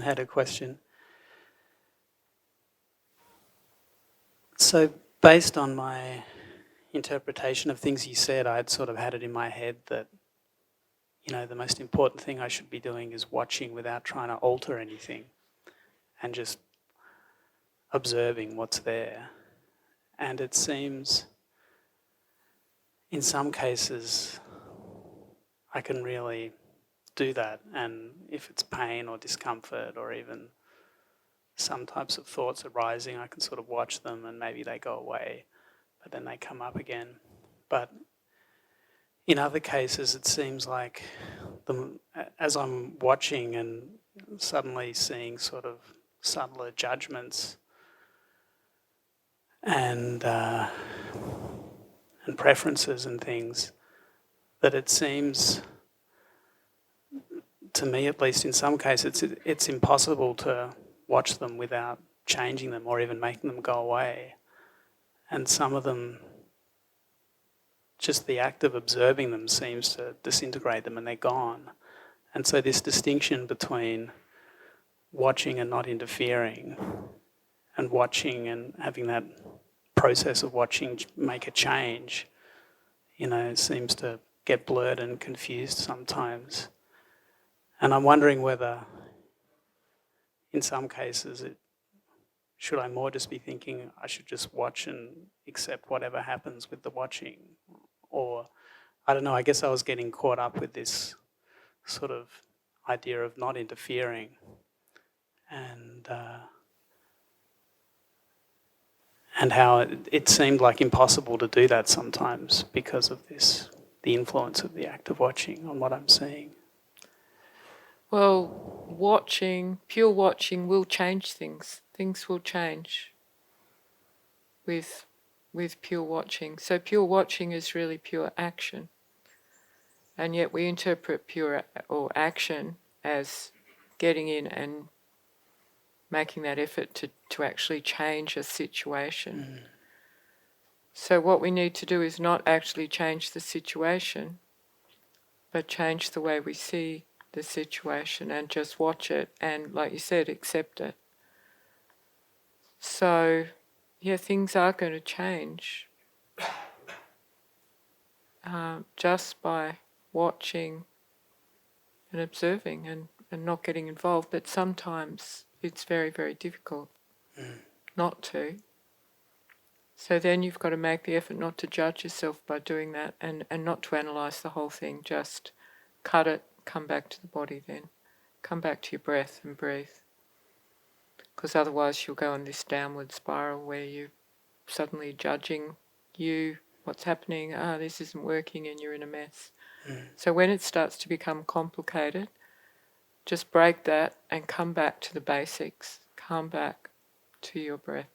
had a question. So, based on my interpretation of things you said, I'd sort of had it in my head that, the most important thing I should be doing is watching without trying to alter anything and just observing what's there. And it seems, in some cases, I can really do that. And if it's pain or discomfort or even some types of thoughts arising, I can sort of watch them and maybe they go away, but then they come up again. But in other cases, it seems like as I'm watching and suddenly seeing sort of subtler judgments and preferences and things, that it seems, to me at least in some cases, it's impossible to watch them without changing them or even making them go away. And some of them, just the act of observing them seems to disintegrate them and they're gone. And so this distinction between watching and not interfering and watching and having that process of watching make a change, seems to get blurred and confused sometimes. And I'm wondering whether in some cases should I more just be thinking I should just watch and accept whatever happens with the watching? Or, I don't know, I guess I was getting caught up with this sort of idea of not interfering and how it seemed like impossible to do that sometimes because of this, the influence of the act of watching on what I'm seeing. Well, pure watching will change things. Things will change with pure watching. So pure watching is really pure action. And yet we interpret pure or action as getting in and making that effort to actually change a situation. So what we need to do is not actually change the situation, but change the way we see the situation and just watch it and, like you said, accept it. So, yeah, things are going to change just by watching and observing and not getting involved. But sometimes it's very, very difficult not to. So then you've got to make the effort not to judge yourself by doing that and not to analyse the whole thing. Just cut it, come back to the body then. Come back to your breath and breathe. Because otherwise you'll go on this downward spiral where you're suddenly judging what's happening, this isn't working, and you're in a mess. So when it starts to become complicated, just break that and come back to the basics. Come back to your breath.